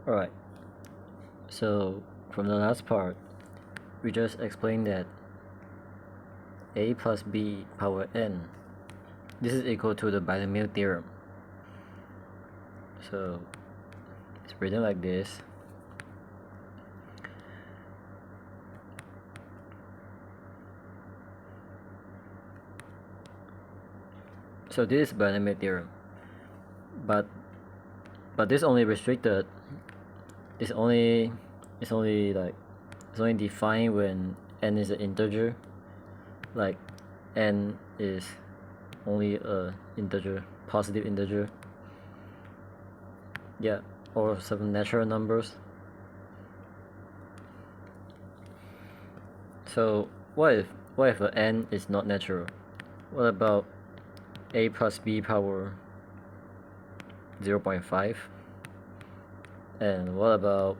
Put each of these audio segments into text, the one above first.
Alright, so from the last part, we just explained that a plus b power n, this is equal to the binomial theorem. So it's written like this. So this is binomial theorem, but this only restricted. It's only defined when n is an integer, like n is only a integer, positive integer, yeah, or some natural numbers. So what if a n is not natural? What about a plus b power 0.5? And what about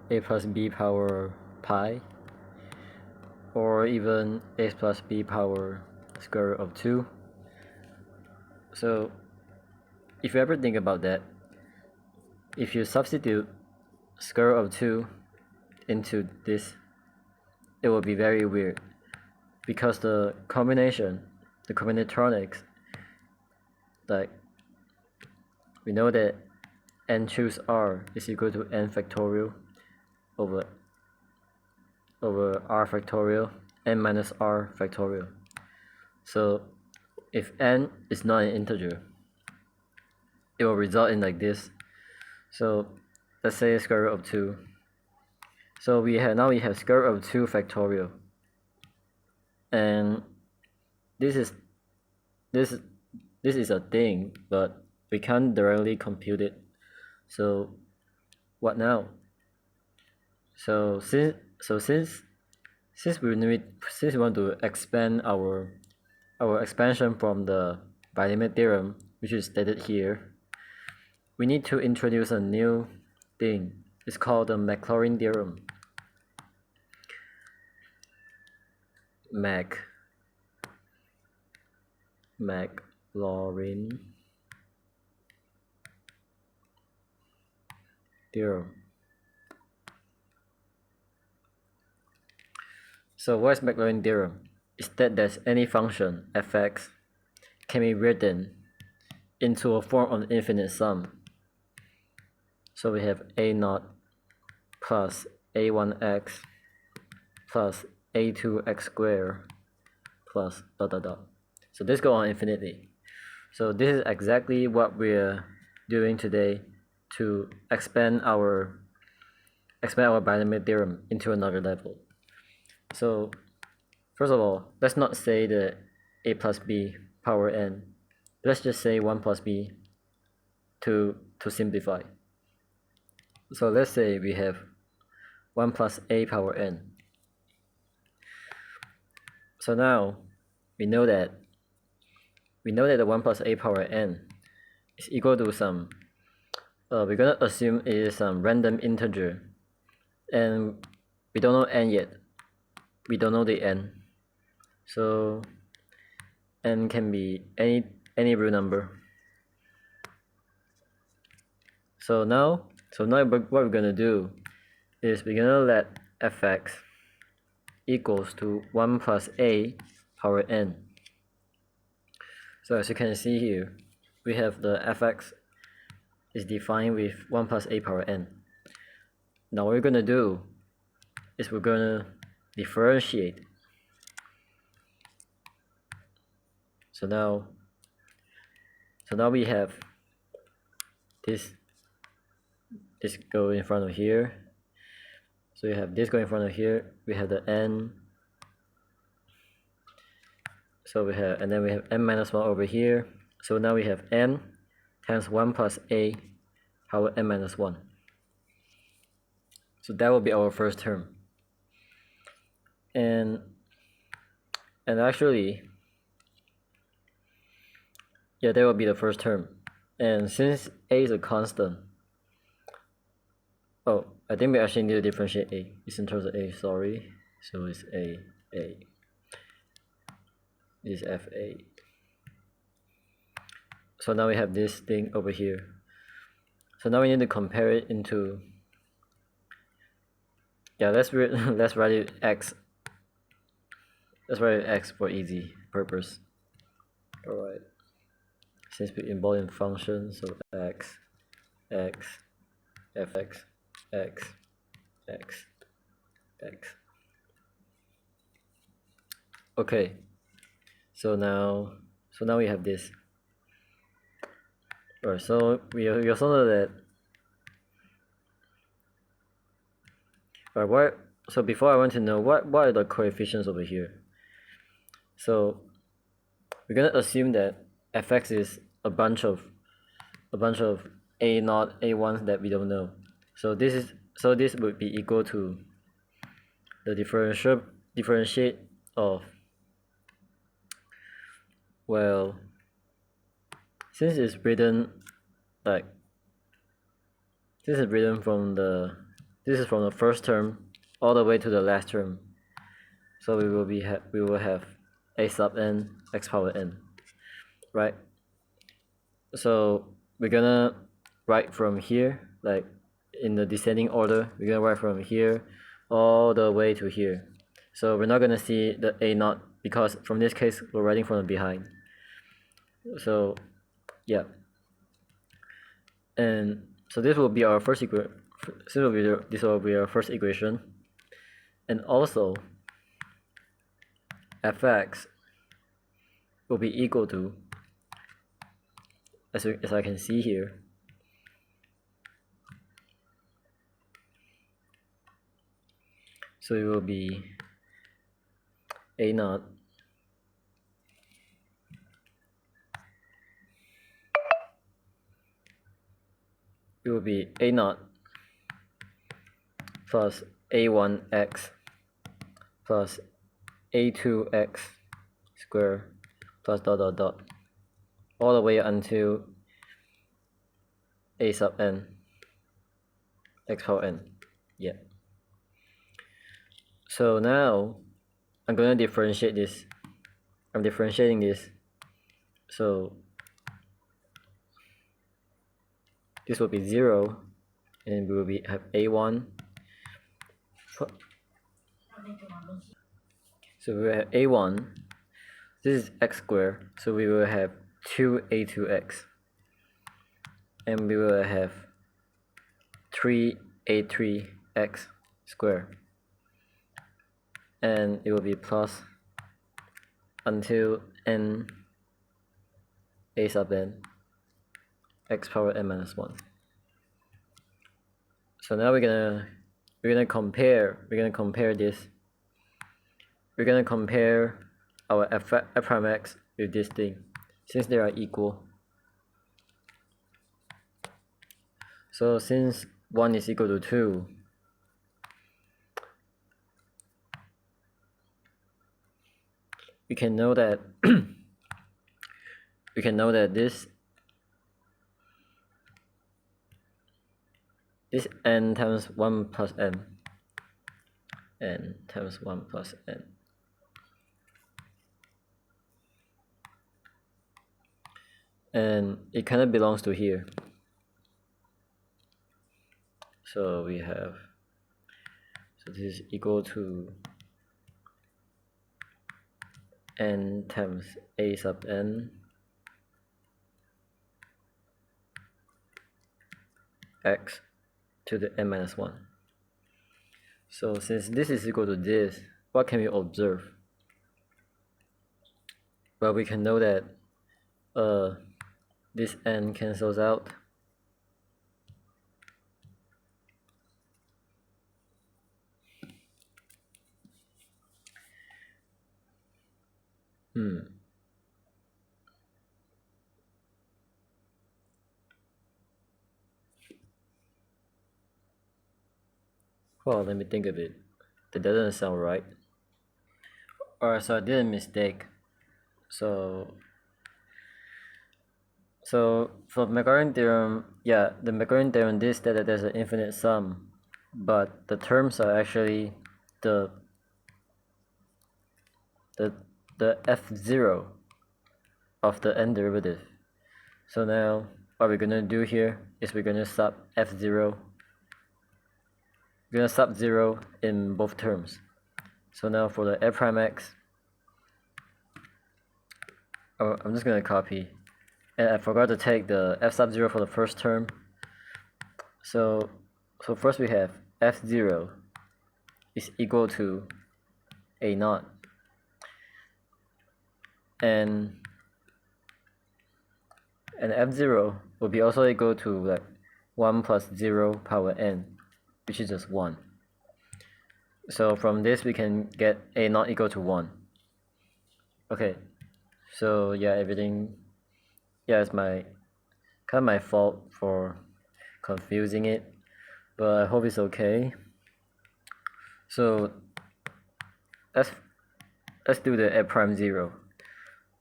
a plus b power pi? Or even a plus b power square root of 2? So if you ever think about that, if you substitute square root of 2 into this, it will be very weird, because the combinatorics, like we know that n choose r is equal to n factorial over r factorial, n minus r factorial. So if n is not an integer, it will result in like this. So let's say square root of 2. So now we have square root of 2 factorial, and this is a thing, but we can't directly compute it. So what now? So since we want to expand our expansion from the binomial theorem, which is stated here, we need to introduce a new thing. It's called the Maclaurin theorem. Maclaurin theorem. So what is Maclaurin theorem? Is that there's any function fx can be written into a form of infinite sum. So we have a0 plus a1x plus a2x squared plus dot dot dot. So this goes on infinity. So this is exactly what we're doing today to expand our binomial theorem into another level. So first of all, let's not say the a plus b power n. Let's just say 1 plus b to simplify. So let's say we have 1 plus a power n. So now we know that the 1 plus a power n is equal to some, we're gonna assume it is some random integer, and we don't know n yet. We don't know the n. So n can be any real number. So now what we're gonna do is we're gonna let fx equals to 1 plus a power n. So as you can see here, we have the fx is defined with 1 plus a power n. Now what we're gonna do is we're gonna differentiate. So now we have this go in front of here. So you have this going in front of here. We have the n. So and then we have n minus 1 over here. So now we have n times 1 plus a power n minus 1. So that will be our first term. And actually, yeah, that will be the first term. And since a is a constant, oh, I think we actually need to differentiate a. It's in terms of a, sorry. So it's a. This is fa. So now we have this thing over here. So now we need to compare it into, yeah, let's write it x. Let's write it x for easy purpose. Alright. Since we involve in functions, so x, fx, x, x. Okay. So now we have this. Alright, so we also know that. Alright, so before I want to know what are the coefficients over here. So we're gonna assume that fx is a bunch of a naught, a1s that we don't know. So this would be equal to the differentiate of, well, since it's written like this is written from the first term all the way to the last term. So we will have a sub n x power n, right? So we're gonna write from here, like in the descending order. We're gonna write from here all the way to here. So we're not gonna see the a naught because from this case we're writing from the behind. So yeah, and so this will be our first equation. This will be our first equation, and also fx will be equal to, as I can see here, so it will be a naught plus a1x plus a2x squared plus dot dot dot all the way until a sub n x power n. Yeah. So now I'm going to differentiate this. I'm differentiating this. So this will be 0, and we will have a1. So we will have a1. This is x squared, so we will have 2a2x, and we will have 3a3x squared, and it will be plus until n a sub n x power n minus 1. So now we're gonna compare this. We're gonna compare our f prime x with this thing, since they are equal. So since 1 is equal to 2, we can know that this n times 1 plus n times 1 plus n, and it kind of belongs to here. So we have, so this is equal to n times a sub n x to the n minus 1. So since this is equal to this, what can we observe? Well, we can know that this n cancels out. Well, let me think of it. That doesn't sound right. Alright, so I did a mistake. So for Maclaurin theorem, yeah, the Maclaurin theorem is that there's an infinite sum, but the terms are actually the f0 of the n derivative. So now what we're gonna do here is we're gonna sub f0. We're gonna sub 0 in both terms. So now for the f prime x, I'm just gonna copy, and I forgot to take the f sub 0 for the first term. So first we have f0 is equal to a naught, and f0 will be also equal to like 1 plus 0 power n, which is just 1. So from this we can get a naught equal to 1. Okay, so yeah, everything, yeah, it's kind of my fault for confusing it, but I hope it's okay. So let's do the f prime 0.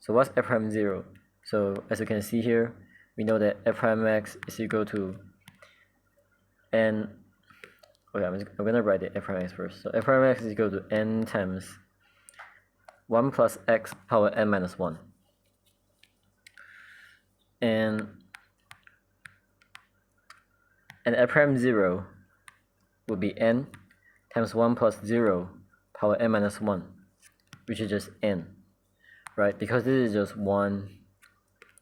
So what's f prime 0? So as you can see here, we know that f prime x is equal to n. Okay, I'm gonna write the f prime x first. So f prime x is equal to n times 1 plus x power n minus 1. And f prime 0 will be n times 1 plus 0 power n minus 1, which is just n, right? Because this is just 1,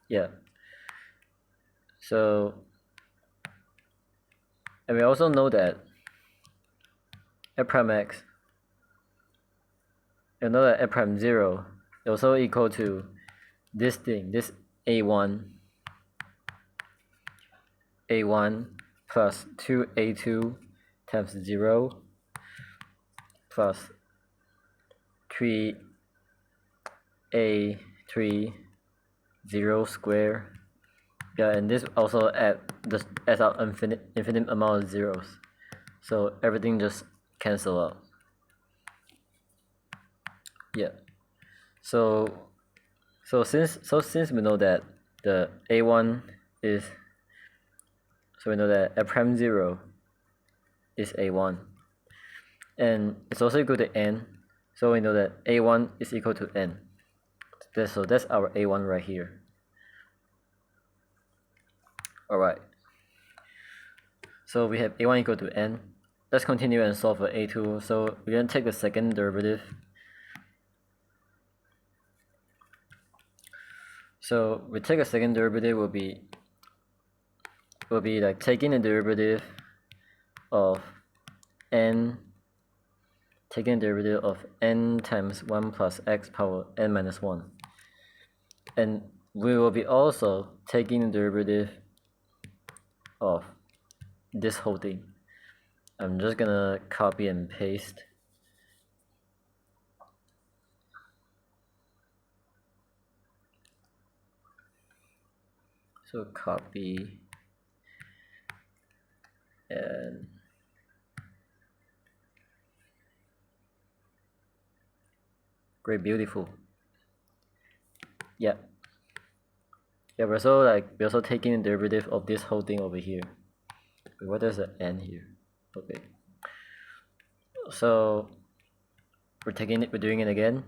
yeah. So, and we also know that f prime x, and know that f prime 0 is also equal to this thing, this a1 plus 2a2 times 0 plus 3a3 0 square. Yeah, and this also adds out infinite amount of zeros, so everything just cancel out. Yeah. So since we know that the a1 is, so we know that f prime 0 is a1, and it's also equal to n, so we know that a1 is equal to n. So that's our a1 right here. Alright, so we have a1 equal to n. Let's continue and solve for a2. So we're going to take the second derivative. So we take a second derivative will be like taking the derivative of n, taking the derivative of n times 1 plus x power n minus 1. And we will be also taking the derivative of this whole thing. I'm just gonna copy and paste. So copy and great, beautiful. Yeah. Yeah, we're also taking the derivative of this whole thing over here. Wait, what is the n here? Okay. So we're doing it again.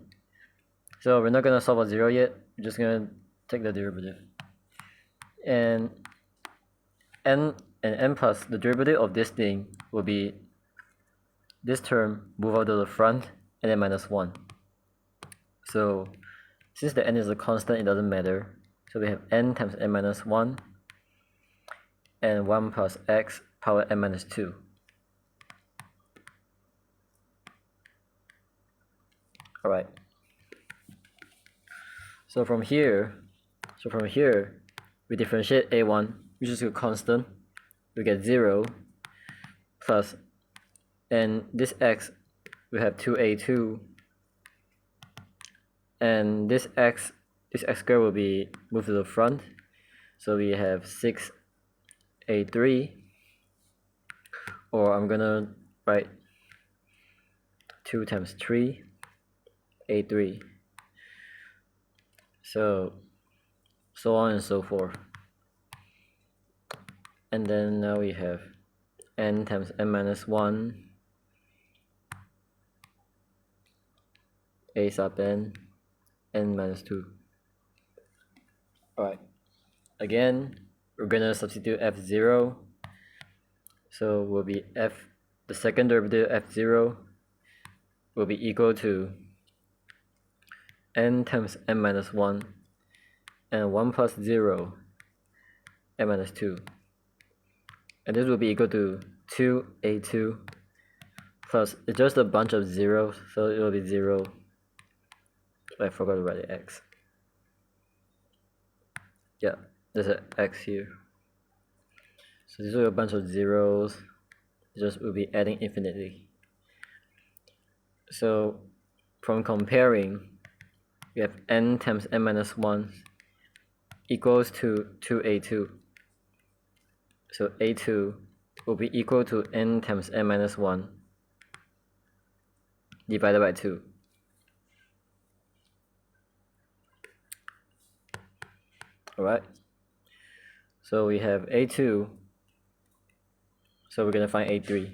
So we're not gonna solve a 0 yet. We're just gonna take the derivative. And n plus the derivative of this thing will be this term move out to the front and then minus 1. So since the n is a constant, it doesn't matter. So we have n times n minus 1 and 1 plus x power n minus 2. Alright. So from here, we differentiate a1, which is a constant. We get 0 plus, and this x, we have 2a2, and this x squared will be moved to the front, so we have 6a3, or I'm gonna write 2 times 3 a3, so on and so forth. And then now we have n times n minus 1 a sub n minus 2. Alright, again we're gonna substitute f0, so will be the second derivative f0 will be equal to n times n minus 1 and 1 plus 0 n minus 2, and this will be equal to 2a2 plus, it's just a bunch of zeros, so it will be 0. I forgot to write the x. Yeah, there's an x here. So these are a bunch of zeros, it just will be adding infinitely. So from comparing, we have n times n minus 1 equals to 2a2. So a2 will be equal to n times n minus 1 divided by 2. Alright, so we have a2, so we're going to find a3.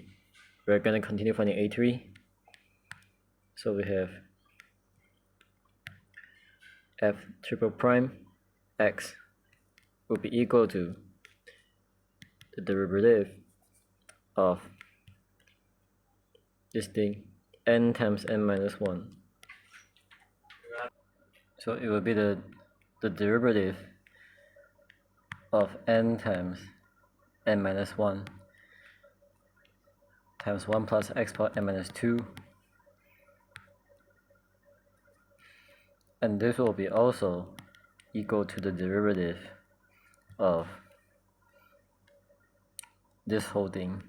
We're going to continue finding a3. So we have f triple prime x will be equal to the derivative of this thing, n times n minus 1. So it will be the derivative of n times n minus 1 times 1 plus x power n minus 2, and this will be also equal to the derivative of this whole thing.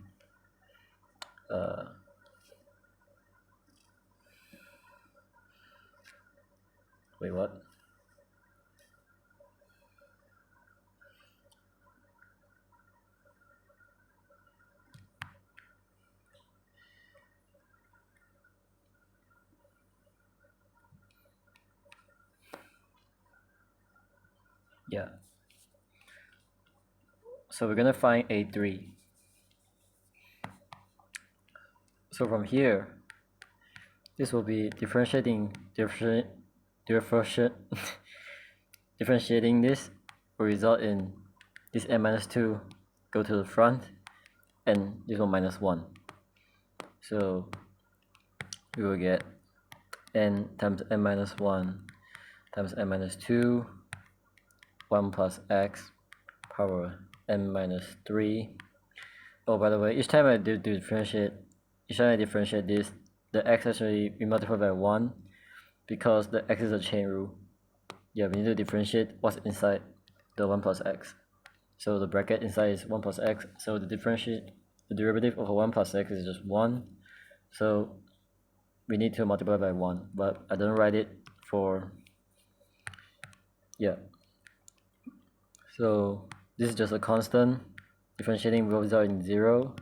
Wait, what? Yeah. So we're gonna find a3. So from here, this will be differentiating this will result in this n minus 2 go to the front, and this one minus 1. So we will get n times n minus 1 times n minus 2, 1 plus x power n minus 3. Oh, by the way, each time I differentiate this, the x actually be multiplied by 1 because the x is a chain rule. Yeah, we need to differentiate what's inside the 1 plus x. So the bracket inside is 1 plus x, so the derivative of 1 plus x is just 1. So we need to multiply by 1, but I don't write it for, yeah. So this is just a constant. Differentiating will result in 0,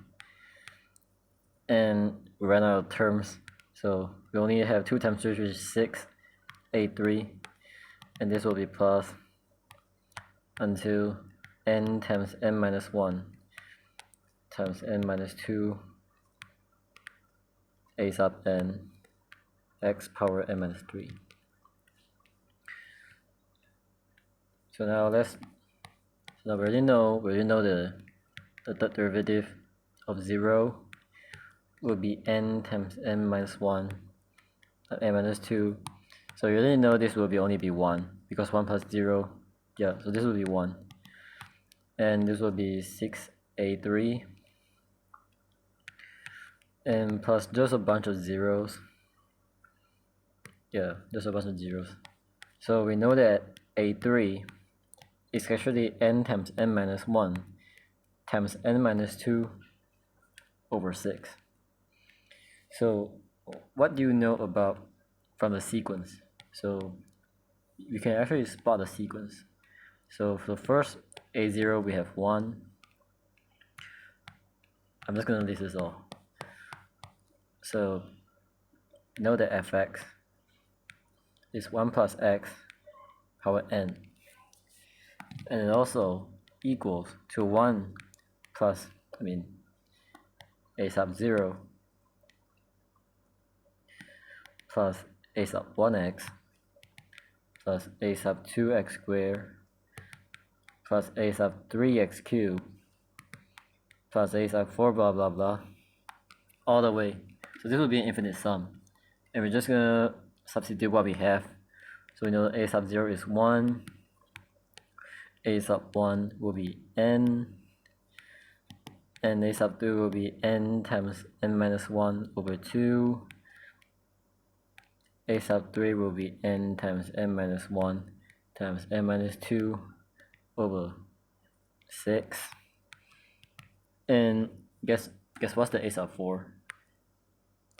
and we ran out of terms, so we only have 2 times 3, which is 6, a3, and this will be plus until n times n minus 1 times n minus 2 a sub n x power n minus 3. So now we already know the derivative of 0 will be n times n minus 1 n minus 2. So you already know this will only be 1 because 1 plus 0, yeah, so this will be 1, and this will be 6a3, and plus just a bunch of zeros. Yeah, just a bunch of zeros. So we know that a3 is actually n times n minus 1 times n minus 2 over 6. So what do you know about from the sequence? So we can actually spot the sequence. So for the first a0 we have 1. I'm just gonna list this all. So know that fx is 1 plus x power n, and it also equals to 1 plus, a sub 0 plus a sub 1x plus a sub 2x squared plus a sub 3x cubed plus a sub 4 blah blah blah all the way. So this will be an infinite sum. And we're just gonna substitute what we have. So we know that a sub 0 is 1, a sub 1 will be n, and a sub 2 will be n times n minus 1 over 2. A sub 3 will be n times n minus 1 times n minus 2 over 6. And guess what's the a sub 4?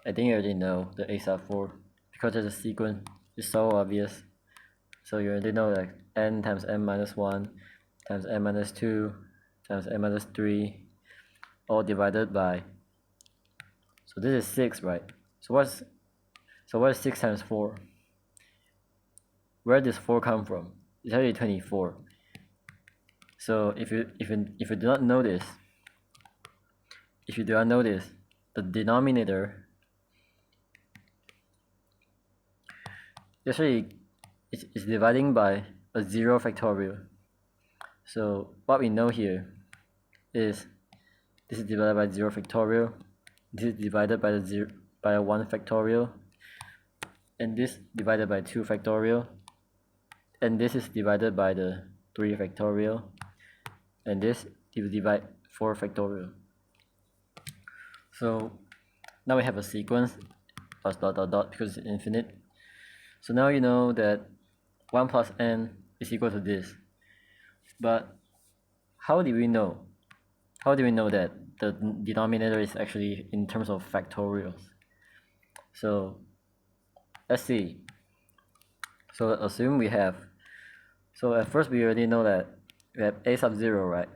I think you already know the a sub 4 because the sequence is so obvious. So you already know like n times n minus 1 times n minus 2 times n minus 3 all divided by, so this is 6, right? So what is 6 times 4? Where does 4 come from? It's already 24. So if you do not know this, the denominator actually is dividing by a 0 factorial. So what we know here is this is divided by 0 factorial, this is divided by a 1 factorial, and this divided by 2 factorial, and this is divided by the 3 factorial, and this divide 4 factorial. So now we have a sequence plus dot dot dot because it's infinite. So now you know that 1 plus n is equal to this. But how do we know? How do we know that the denominator is actually in terms of factorials? So let's see. So assume we have, so at first we already know that we have a sub 0, right?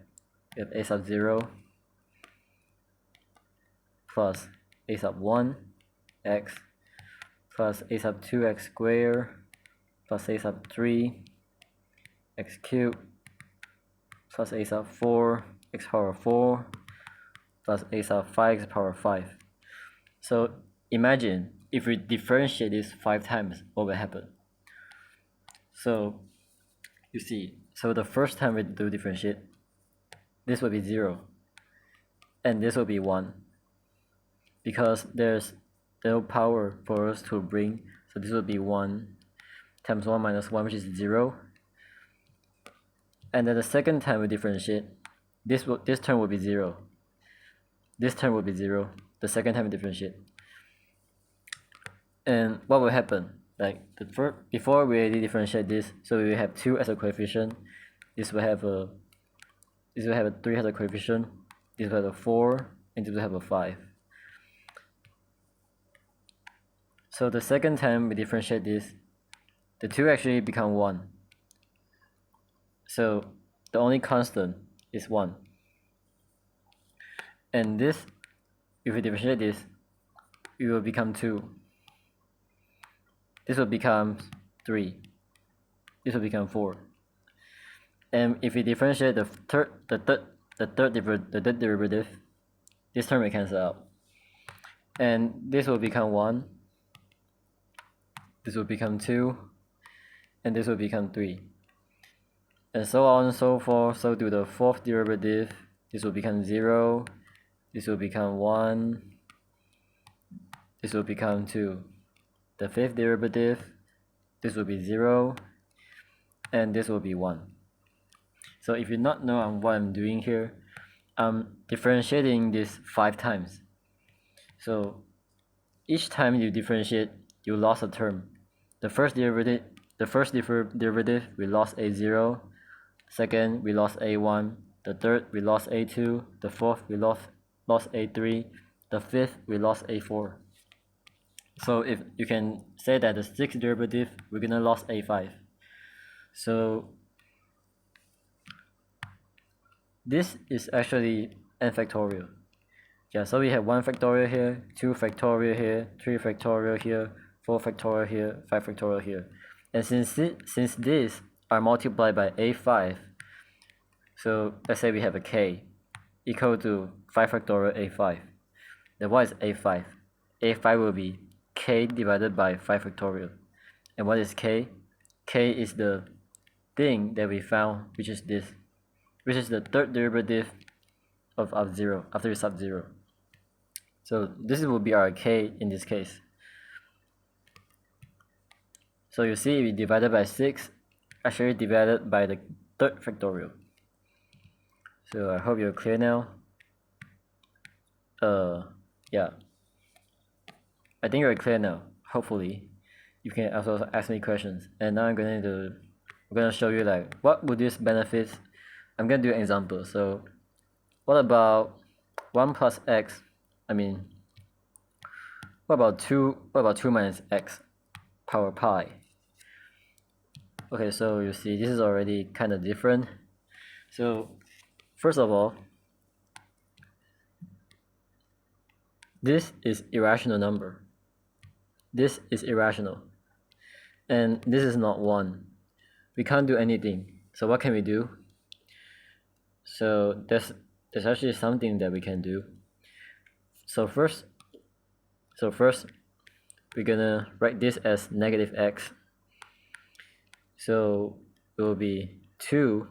We have a sub 0 plus a sub 1 x plus a sub 2x squared plus a sub 3 x cubed plus a sub 4 x power 4 plus a sub 5 x power 5. So imagine if we differentiate this 5 times, what will happen? So you see, so the first time we do differentiate, this will be 0 and this will be 1 because there's no power for us to bring, so this will be 1 times 1 minus 1, which is 0. And then the second time we differentiate, this term will be 0. This term will be 0 the second time we differentiate. And what will happen? Like before we already differentiate this, so we will have 2 as a coefficient. This will have a 3 as a coefficient. This will have a 4, and this will have a 5. So the second time we differentiate this, the 2 actually become 1. So the only constant is 1. And this, if we differentiate this, it will become 2. This will become 3. This will become 4. And if we differentiate the third derivative, this term will cancel out. And this will become 1. This will become 2. And this will become 3. And so on and so forth. So to the fourth derivative, this will become 0. This will become 1. This will become 2. The fifth derivative, this will be 0. And this will be 1. So if you not know what I'm doing here, I'm differentiating this 5 times. So each time you differentiate, you lost a term. The first derivative, we lost a0. Second, we lost a1. The third, we lost a2. The fourth, we lost a3. The fifth, we lost a4. So if you can say that the sixth derivative, we're gonna lose a5. So this is actually n factorial. Yeah, so we have 1 factorial here, 2 factorial here, 3 factorial here, 4 factorial here, 5 factorial here. And since these are multiplied by a5, so let's say we have a k equal to 5 factorial a5. Then what is a5? a5 will be k divided by 5 factorial. And what is k? K is the thing that we found, which is this. which is the third derivative of 0 after you sub 0. So this will be our k in this case. So you see we divided by 6, actually divided by the third factorial. So I hope you're clear now. Yeah. I think you're clear now. Hopefully, you can also ask me questions. And now I'm gonna show you like what would this benefits. I'm gonna do an example. So what about 1 plus x? I mean, what about 2 minus x power pi? Okay, so you see this is already kind of different. So first of all, this is irrational number. This is irrational. And this is not 1. We can't do anything. So what can we do? So there's actually something that we can do. So first we're gonna write this as negative x. So it will be 2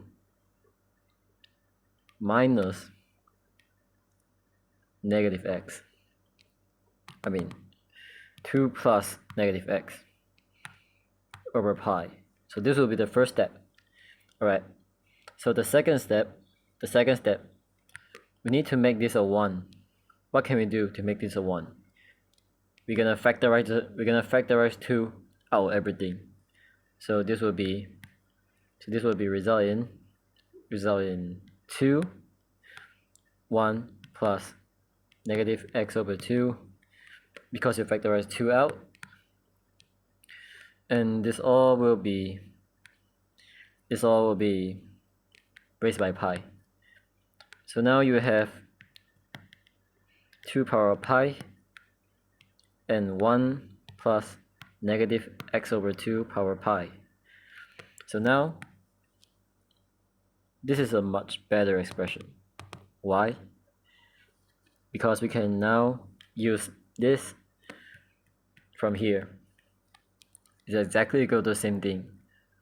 minus negative x. I mean 2 plus negative x over pi. So this will be the first step. Alright. So the second step, we need to make this a 1. What can we do to make this a 1? We're gonna factorize 2 out of everything. So this will be result in 2 1 plus negative x over 2, because you factorize 2 out, and this all will be raised by pi. So now you have 2 power pi and 1 plus negative x over 2 power pi. So now this is a much better expression. Why? Because we can now use this from here. It's exactly equal to the same thing,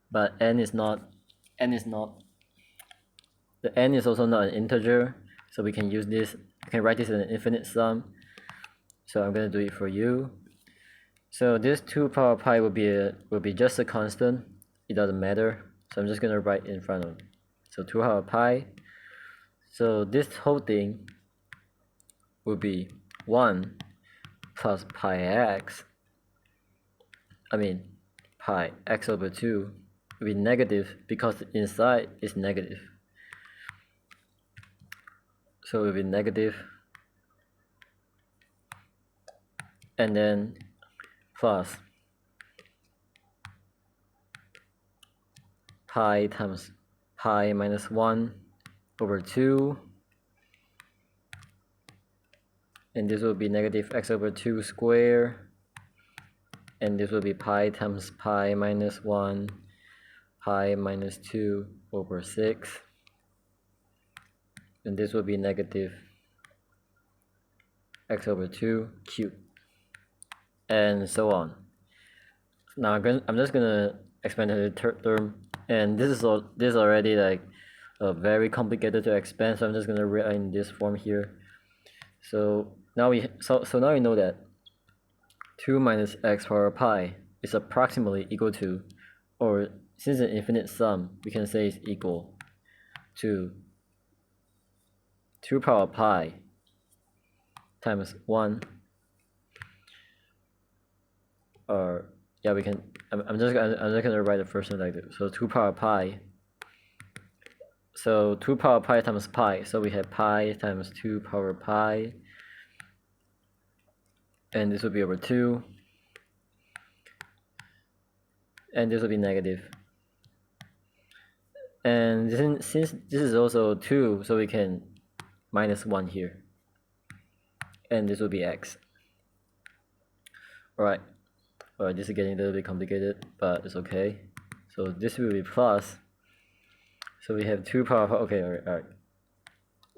but the n is also not an integer, so we can use this. We can write this in an infinite sum. So I'm gonna do it for you. So this 2 power pi will be just a constant. It doesn't matter. So I'm just gonna write in front of it. So 2 power pi. So this whole thing will be 1 plus pi x. I mean pi x over 2 will be negative because inside is negative. So it will be negative, and then plus pi times pi minus 1 over 2, and this will be negative x over 2 squared, and this will be pi times pi minus 1 pi minus 2 over 6, and this will be negative x over 2 cubed, and so on. Now I'm just gonna expand the third term, and this is already like very complicated to expand, so I'm just gonna write in this form here. So now now we know that 2 minus x power pi is approximately equal to, or since it's an infinite sum, we can say it's equal to 2 power pi times 1, or yeah, we can. I'm just gonna write the first one like this. So 2 power pi. So 2 power pi times pi. So we have pi times 2 power pi, and this will be over 2, and this will be negative. And since this is also 2, so we can minus 1 here, and this will be x. Alright. Alright, this is getting a little bit complicated, but it's okay. So this will be plus. So we have 2 power. Okay, alright.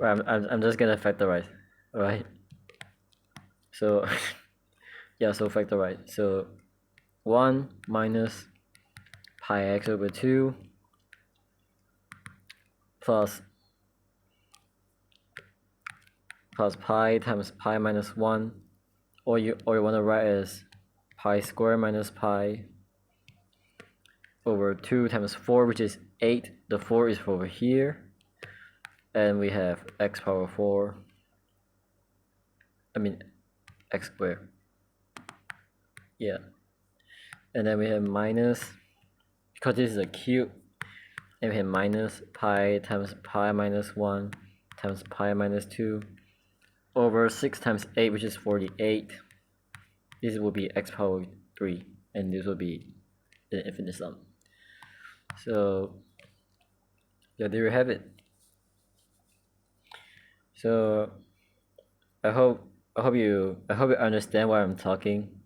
I'm just gonna factorize. Alright. So yeah, so factorize. So 1 minus pi x over 2 plus plus pi times pi minus 1, or you want to write as pi squared minus pi over 2 times 4, which is 8. The 4 is over here, and we have x power 4, x squared, yeah, and then we have minus, because this is a cube, and we have minus pi times pi minus 1 times pi minus 2 over 6 times 8, which is 48. This will be x power 3, and this will be an infinite sum. So yeah, there you have it. So I hope you understand why I'm talking.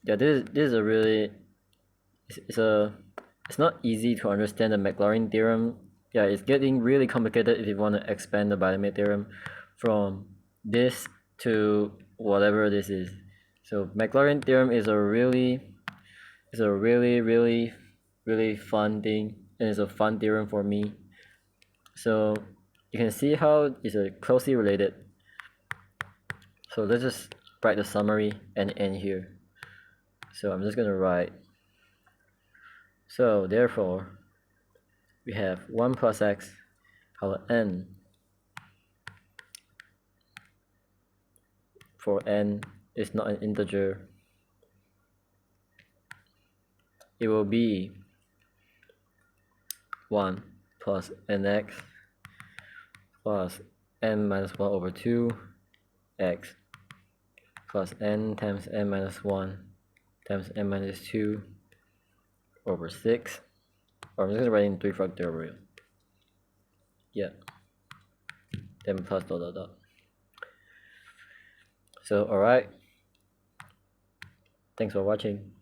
Yeah, this is a really, it's not easy to understand the Maclaurin theorem. Yeah, it's getting really complicated if you want to expand the Binomial theorem from this to whatever this is. So Maclaurin theorem is a really fun thing, and it's a fun theorem for me. So you can see how it's closely related. So let's just write the summary and end here. So I'm just gonna write, so therefore we have 1 plus x power n for n is not an integer. It will be 1 plus nx plus n minus 1 over 2 x plus n times n minus 1 times n minus 2 over 6. Or I'm just going to write in 3 factorial. Yeah. Then plus dot dot dot. So alright. Thanks for watching.